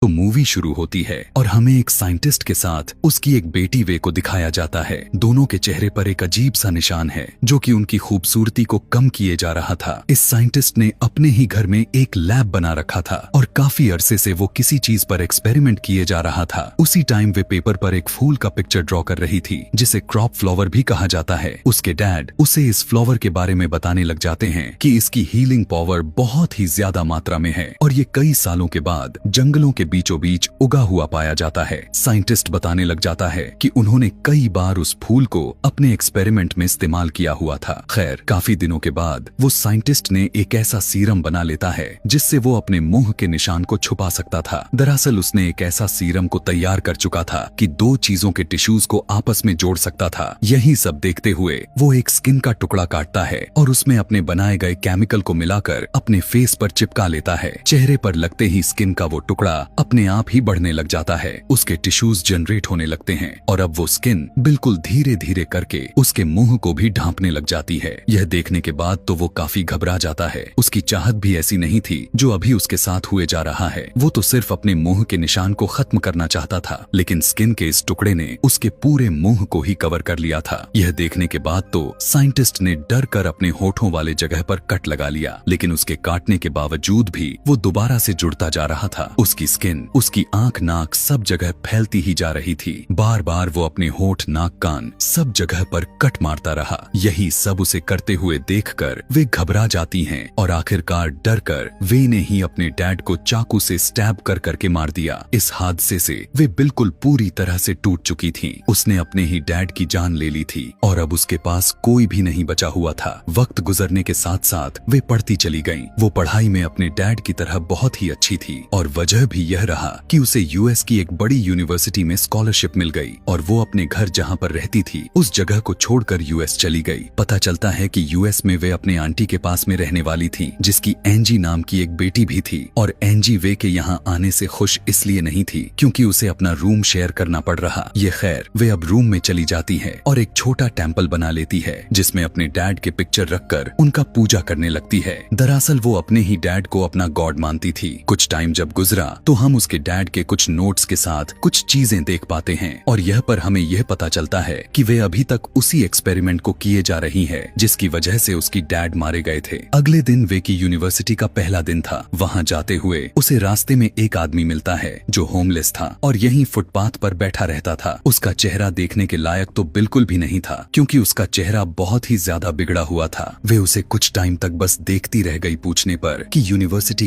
तो मूवी शुरू होती है और हमें एक साइंटिस्ट के साथ उसकी एक बेटी वे को दिखाया जाता है। दोनों के चेहरे पर एक अजीब सा निशान है जो कि उनकी खूबसूरती को कम किए जा रहा था। इस साइंटिस्ट ने अपने ही घर में एक लैब बना रखा था और काफी अरसे से वो किसी चीज पर एक्सपेरिमेंट किए जा रहा था। उसी टाइम वे पेपर पर एक फूल का पिक्चर ड्रॉ कर रही थी जिसे क्रॉप फ्लावर भी कहा जाता है। उसके डैड उसे इस फ्लावर के बारे में बताने लग जाते हैं कि इसकी हीलिंग पावर बहुत ही ज्यादा मात्रा में है और ये कई सालों के बाद जंगलों के बीचों बीच उगा हुआ पाया जाता है। साइंटिस्ट बताने लग जाता है कि उन्होंने कई बार उस फूल को अपने एक्सपेरिमेंट में इस्तेमाल किया हुआ था। खैर, काफी दिनों के बाद वो साइंटिस्ट ने एक ऐसा सीरम बना लेता है जिससे वो अपने मुंह के निशान को छुपा सकता था। दरअसल उसने एक ऐसा सीरम को तैयार कर चुका था कि दो चीजों के टिश्यूज को आपस में जोड़ सकता था। यही सब देखते हुए वो एक स्किन का टुकड़ा काटता है और उसमें अपने बनाए गए केमिकल को मिलाकर अपने फेस पर चिपका लेता है। चेहरे पर लगते ही स्किन का वो टुकड़ा अपने आप ही बढ़ने लग जाता है। उसके टिश्यूज जनरेट होने लगते हैं और अब वो स्किन बिल्कुल धीरे धीरे करके उसके मुंह को भी ढांपने लग जाती है। यह देखने के बाद तो वो काफी घबरा जाता है। उसकी चाहत भी ऐसी नहीं थी जो अभी उसके साथ हुए जा रहा है। वो तो सिर्फ अपने मुंह के निशान को खत्म करना चाहता था, लेकिन स्किन के इस टुकड़े ने उसके पूरे मुंह को ही कवर कर लिया था। यह देखने के बाद तो साइंटिस्ट ने डर कर अपने होठों वाले जगह पर कट लगा लिया, लेकिन उसके काटने के बावजूद भी वो दोबारा से जुड़ता जा रहा था। उसकी स्किन, उसकी आंख, नाक सब जगह फैलती ही जा रही थी। बार बार वो अपने होठ, नाक, कान सब जगह पर कट मारता रहा। यही सब उसे करते हुए देखकर वे घबरा जाती हैं और आखिरकार डर कर वे ने ही अपने डैड को चाकू से स्टैब कर करके मार दिया। इस हादसे से वे बिल्कुल पूरी तरह से टूट चुकी थी। उसने अपने ही डैड की जान ले ली थी और अब उसके पास कोई भी नहीं बचा हुआ था। वक्त गुजरने के साथ साथ वे पढ़ती चली गईं। वो पढ़ाई में अपने डैड की तरह बहुत ही अच्छी थी और वजह भी यह रहा कि उसे यूएस की एक बड़ी यूनिवर्सिटी में स्कॉलरशिप मिल गई और वो अपने घर जहां पर रहती थी उस जगह को छोड़कर यूएस चली गई। पता चलता है कि यूएस में वे अपने आंटी के पास में रहने वाली थी जिसकी एंजी नाम की एक बेटी भी थी और एंजी वे के यहाँ आने से खुश इसलिए नहीं थी क्योंकि उसे अपना रूम शेयर करना पड़ रहा। ये खैर, वे अब रूम में चली जाती है और एक छोटा टेम्पल बना लेती है जिसमें अपने डैड के पिक्चर रखकर उनका पूजा करने लगती है। दरअसल वो अपने ही डैड को अपना गॉड मानती थी। कुछ टाइम जब गुजरा तो हम उसके डैड के कुछ नोट्स के साथ कुछ चीजें देख पाते हैं और यह पर हमें यह पता चलता है कि वे अभी तक उसी एक्सपेरिमेंट को किए जा रही है जिसकी वजह से उसकी डैड मारे गए थे। अगले दिन वे की यूनिवर्सिटी का पहला दिन था। वहां जाते हुए उसे रास्ते में एक आदमी मिलता है जो होमलेस था और यहीं फुटपाथ पर बैठा रहता था। उसका चेहरा देखने के लायक तो बिल्कुल भी नहीं था क्योंकि उसका चेहरा बहुत ही ज्यादा बिगड़ा हुआ था। वे उसे कुछ टाइम तक बस देखती रह गई, पूछने पर कि यूनिवर्सिटी